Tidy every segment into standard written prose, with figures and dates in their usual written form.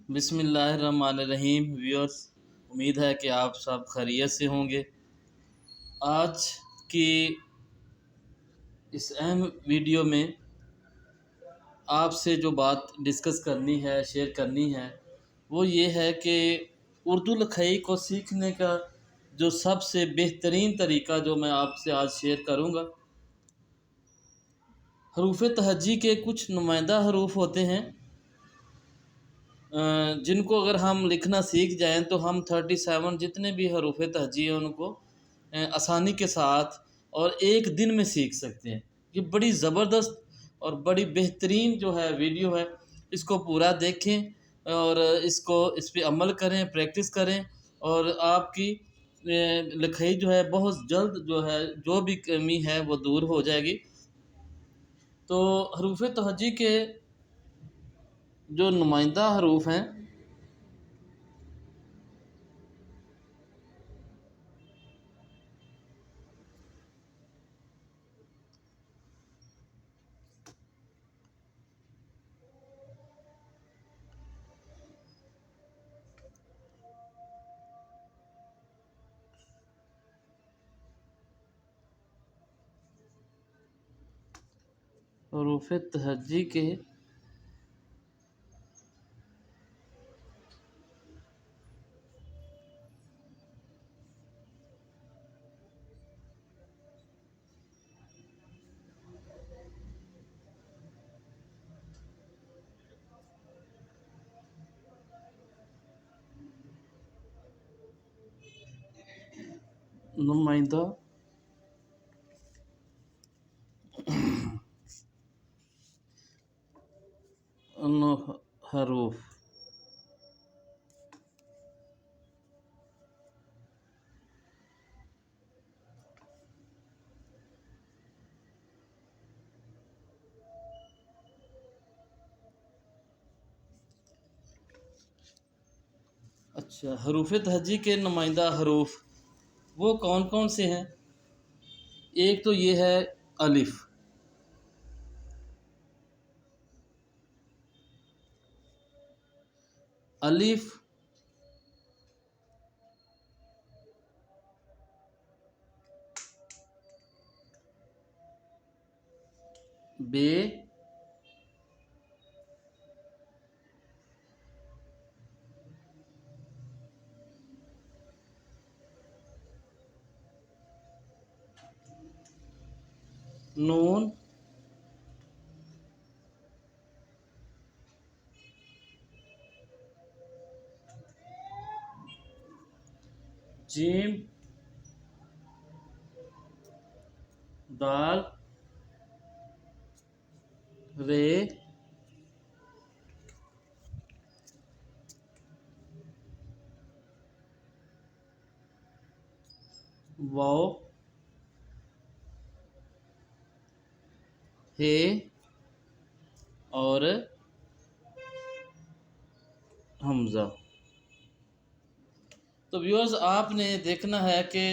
बिस्मिल्लाहिर्रहमानिर्रहीम व्यूअर्स, उम्मीद है कि आप सब खैरियत से होंगे। आज की इस अहम वीडियो में आपसे जो बात डिस्कस करनी है, शेयर करनी है, वो ये है कि उर्दू लिखाई को सीखने का जो सबसे बेहतरीन तरीका जो मैं आपसे आज शेयर करूँगा। हरूफ तहज्जी के कुछ नुमाइंदा हरूफ होते हैं जिनको अगर हम लिखना सीख जाएं तो हम 37 जितने भी हरूफ तहज्जी हैं उनको आसानी के साथ और एक दिन में सीख सकते हैं। ये बड़ी ज़बरदस्त और बड़ी बेहतरीन जो है वीडियो है, इसको पूरा देखें और इस पे अमल करें, प्रैक्टिस करें और आपकी लिखाई जो है बहुत जल्द जो है जो भी कमी है वो दूर हो जाएगी। तो हरूफ तहज्जी के जो नुमाइंदा हरूफ हैं, हरूफ तहज्जी के नुमाइंदा हरूफ। अच्छा, हरूफ तहज्जी के नुमाइंदा हरूफ वो कौन कौन से हैं? एक तो ये है अलिफ। अलिफ, बे, नून, जीम, दाल, रे, वाव, हे और हमज़ा। तो व्यूअर्स, आपने देखना है कि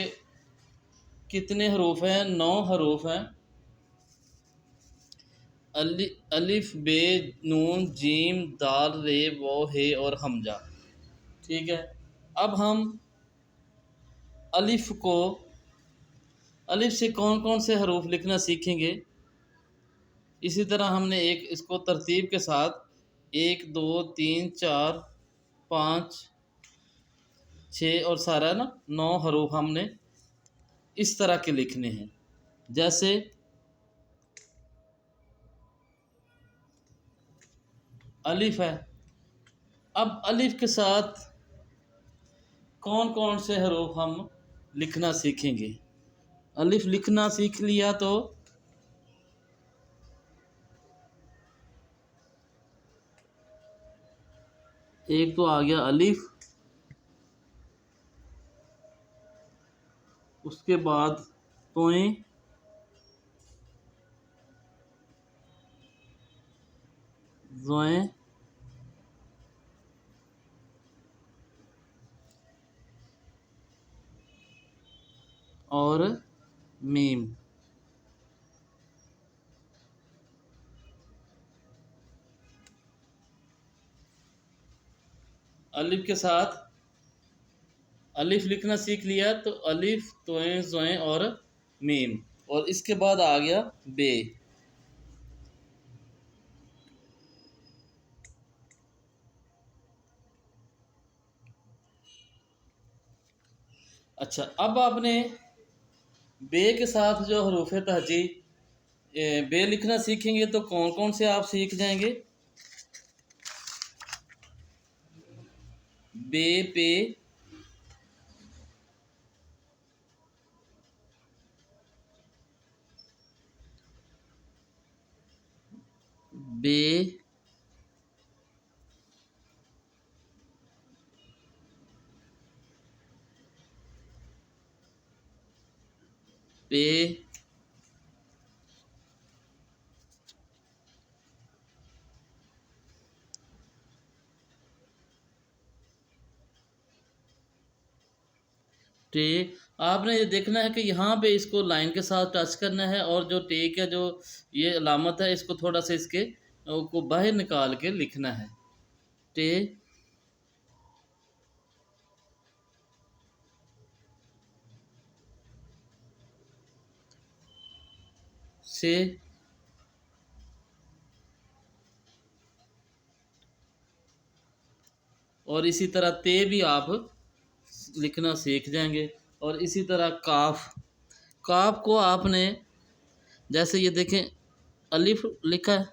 कितने हरूफ हैं। 9 हरूफ हैं। अलिफ, बे, नून, जीम, दाल, रे, वो, हे और हमजा। ठीक है। अब हम अलिफ को अलिफ से कौन कौन से हरूफ लिखना सीखेंगे। इसी तरह हमने एक इसको तरतीब के साथ 1 2 3 4 5 6 और सारा ना 9 हरूफ हमने इस तरह के लिखने हैं। जैसे अलिफ है। अब अलिफ के साथ कौन कौन से हरूफ हम लिखना सीखेंगे। अलिफ लिखना सीख लिया तो एक तो आ गया अलिफ, उसके बाद तोएं, ज़ोएं, और मीम। अलिफ के साथ अलिफ लिखना सीख लिया तो अलिफ तोएं जोएं और मीम, और इसके बाद आ गया बे। अच्छा, अब आपने बे के साथ जो हरूफ तहजी बे लिखना सीखेंगे तो कौन कौन से आप सीख जाएंगे? बे पे बे पे टे। आपने ये देखना है कि यहाँ पे इसको लाइन के साथ टच करना है, और जो टे का जो ये अलामत है इसको थोड़ा सा इसके को बाहर निकाल के लिखना है। टे से, और इसी तरह ते भी आप लिखना सीख जाएंगे। और इसी तरह काफ, काफ को आपने जैसे ये देखें अलिफ लिखा है,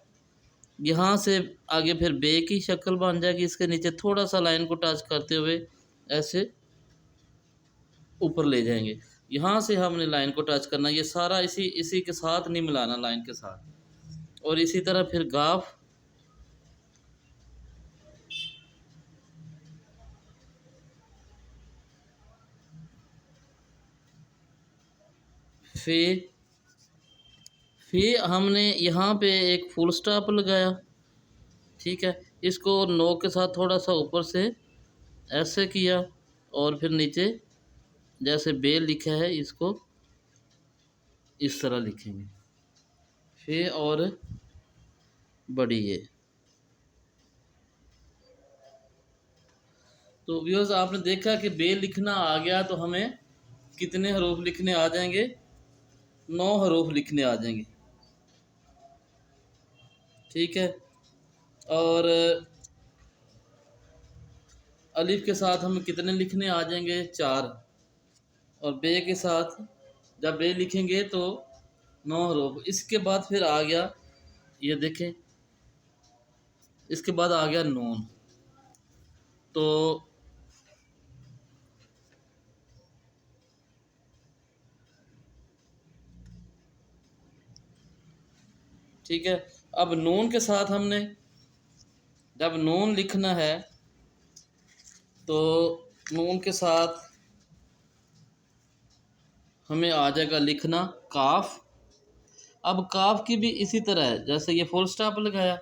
यहाँ से आगे फिर बे की शक्ल बन जाएगी, इसके नीचे थोड़ा सा लाइन को टच करते हुए ऐसे ऊपर ले जाएंगे। यहाँ से हमने लाइन को टच करना, ये सारा इसी इसी के साथ नहीं मिलाना, लाइन के साथ। और इसी तरह फिर गाफ, फे, फे हमने यहाँ पे एक फुल स्टॉप लगाया, ठीक है। इसको नो के साथ थोड़ा सा ऊपर से ऐसे किया, और फिर नीचे जैसे बे लिखा है इसको इस तरह लिखेंगे, फे और बड़ी ये। तो व्यूअर्स आपने देखा कि बे लिखना आ गया तो हमें कितने हरूफ लिखने आ जाएंगे? 9 हरूफ लिखने आ जाएंगे, ठीक है। और अलिफ के साथ हमें कितने लिखने आ जाएंगे? 4। और बे के साथ जब बे लिखेंगे तो 9 हरूफ। इसके बाद फिर आ गया, ये देखें, इसके बाद आ गया नून। तो ठीक है, अब नून के साथ हमने जब नून लिखना है तो नून के साथ हमें आ जाएगा लिखना काफ। अब काफ की भी इसी तरह है, जैसे ये फुल स्टॉप लगाया,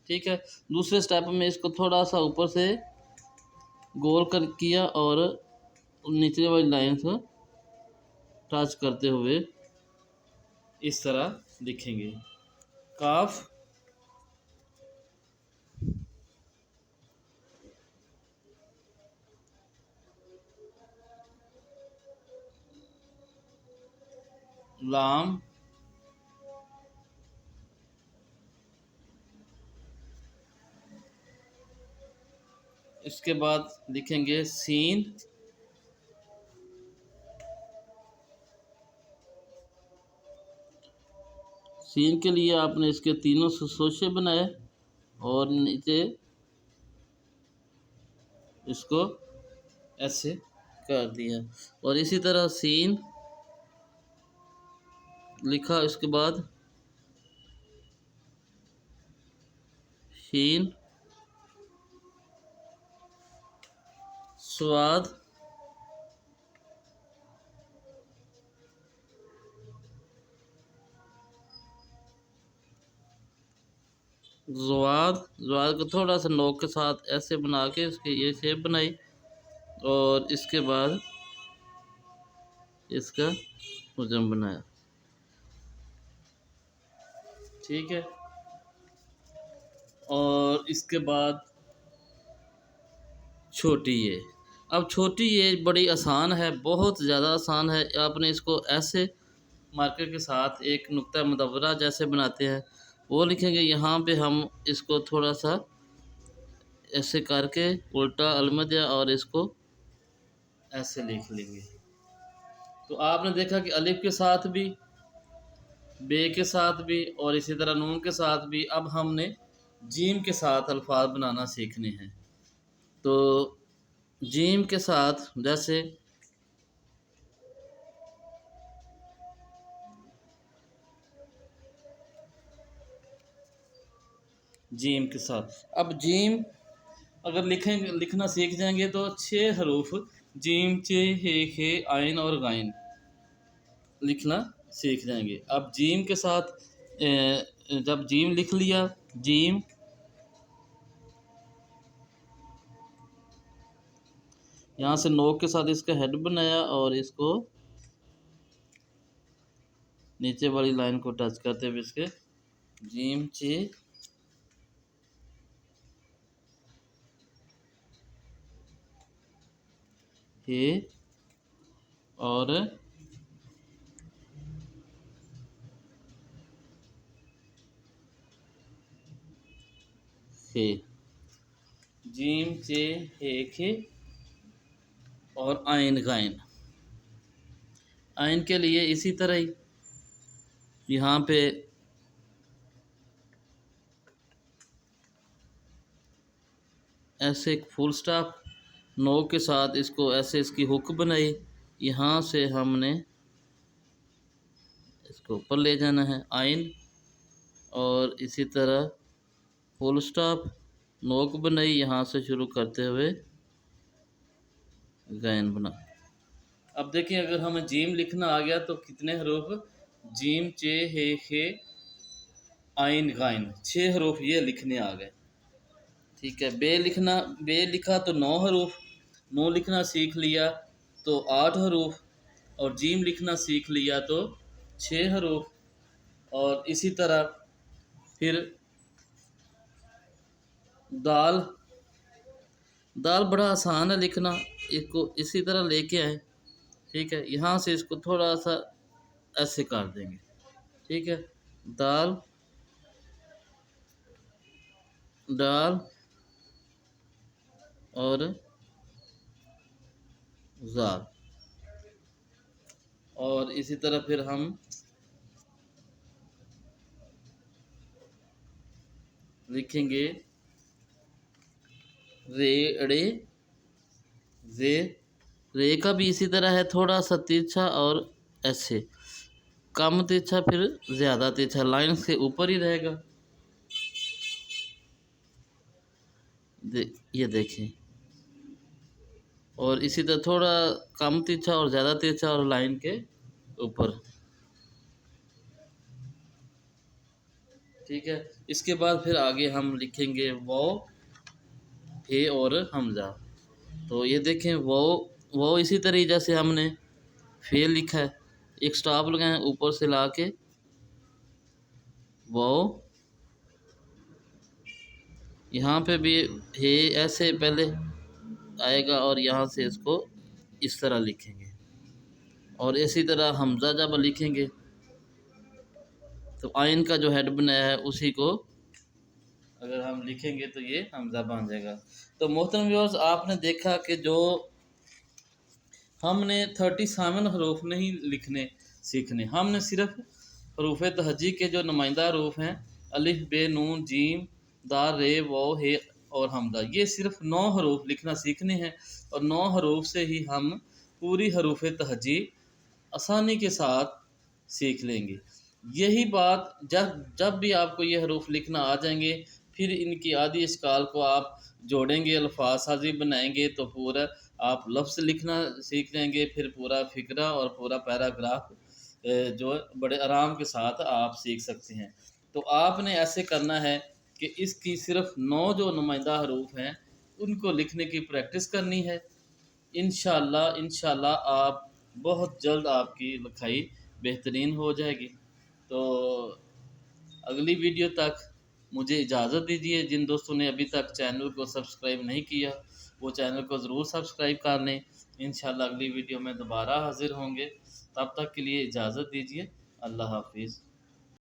ठीक है। दूसरे स्टेप में इसको थोड़ा सा ऊपर से गोल कर किया, और नीचे वाली लाइन से टच करते हुए इस तरह लिखेंगे काफ, लाम, इसके बाद लिखेंगे सीन, सीन के लिए आपने इसके तीनों सोशे बनाए और नीचे इसको ऐसे कर दिया, और इसी तरह सीन लिखा, इसके बाद शीन, स्वाद, जवाद, जवाद को थोड़ा सा नोक के साथ ऐसे बना के इसके ये शेप बनाई, और इसके बाद इसका हुजम बनाया, ठीक है। और इसके बाद छोटी ये। अब छोटी ये बड़ी आसान है, बहुत ज़्यादा आसान है। आपने इसको ऐसे मार्कर के साथ एक नुक्ता मुदव्वरा जैसे बनाते हैं वो लिखेंगे। यहाँ पे हम इसको थोड़ा सा ऐसे करके उल्टा अलमदिया और इसको ऐसे लिख लेंगे। तो आपने देखा कि अलिफ के साथ भी, बे के साथ भी और इसी तरह नून के साथ भी। अब हमने जीम के साथ अल्फाज बनाना सीखने हैं। तो जीम के साथ जैसे जीम के साथ, अब जीम अगर लिखेंगे, लिखना सीख जाएंगे तो 6 हरूफ जीम, चे, हे आइन और गाइन लिखना सीख जाएंगे। अब जीम के साथ जब जीम लिख लिया, जीम, यहाँ से नोक के साथ इसका हेड बनाया और इसको नीचे वाली लाइन को टच करते हुए इसके जीम, चे, हे और हे, जीम, चे, हे, खे और आइन गाइन। आइन के लिए इसी तरह ही यहाँ पे ऐसे एक फुल स्टॉप नो के साथ इसको ऐसे इसकी हुक बनाई। यहाँ से हमने इसको ऊपर ले जाना है आइन, और इसी तरह फुल स्टॉप नोक बनाई, यहाँ से शुरू करते हुए गायन बना। अब देखिए अगर हमें जीम लिखना आ गया तो कितने हरूफ, जीम, चे, हे, खे, आइन, गाइन, 6 हरूफ ये लिखने आ गए। ठीक है। बे लिखना, बे लिखा तो 9 हरूफ, नो लिखना सीख लिया तो 8 हरूफ, और जीम लिखना सीख लिया तो 6 हरूफ। और इसी तरह फिर दाल, दाल बड़ा आसान है लिखना, इसको इसी तरह लेके आए। ठीक है। यहाँ से इसको थोड़ा सा ऐसे कर देंगे। ठीक है। दाल, दाल और ज़ाल, और इसी तरह फिर हम लिखेंगे रेड़े, रे, रे का भी इसी तरह है, थोड़ा सा तिरछा और ऐसे कम तिरछा फिर ज़्यादा तिरछा, लाइन से ऊपर ही रहेगा। ये देखें, और इसी तरह थोड़ा कम तिरछा और ज़्यादा तिरछा और लाइन के ऊपर। ठीक है। इसके बाद फिर आगे हम लिखेंगे वो, हे और हमजा। तो ये देखें वो इसी तरीके जैसे हमने फे लिखा है, एक स्टॉप लगाएं ऊपर से ला के, वो यहाँ पे भी हे ऐसे पहले आएगा और यहाँ से इसको इस तरह लिखेंगे। और इसी तरह हमजा जब लिखेंगे तो आइन का जो हेड बनाया है उसी को अगर हम लिखेंगे तो ये हमजा बन जाएगा। तो मोहतरम व्यूअर्स, आपने देखा कि जो हमने 37 हरूफ नहीं लिखने सीखने, हमने सिर्फ हरूफ तहजी के जो नुमाइंदा हरूफ हैं अलिफ, बे, नून, जीम, दाल, रे, वो, हे और हमदा, ये सिर्फ 9 हरूफ लिखना सीखने हैं। और 9 हरूफ से ही हम पूरी हरूफ तहजी आसानी के साथ सीख लेंगे। यही बात जब जब भी आपको ये हरूफ लिखना आ जाएंगे, फिर इनकी आदि इश्काल को आप जोड़ेंगे, अल्फाज साजी बनाएंगे तो पूरा आप लफ्ज़ लिखना सीख लेंगे। फिर पूरा फ़िक्रा और पूरा पैराग्राफ जो बड़े आराम के साथ आप सीख सकते हैं। तो आपने ऐसे करना है कि इसकी सिर्फ 9 जो नुमाइंदा हरूफ हैं उनको लिखने की प्रैक्टिस करनी है। इंशाल्लाह आप बहुत जल्द आपकी लिखाई बेहतरीन हो जाएगी। तो अगली वीडियो तक मुझे इजाज़त दीजिए। जिन दोस्तों ने अभी तक चैनल को सब्सक्राइब नहीं किया वो चैनल को ज़रूर सब्सक्राइब कर लें। इंशाल्लाह अगली वीडियो में दोबारा हाज़िर होंगे। तब तक के लिए इजाज़त दीजिए। अल्लाह हाफ़िज़।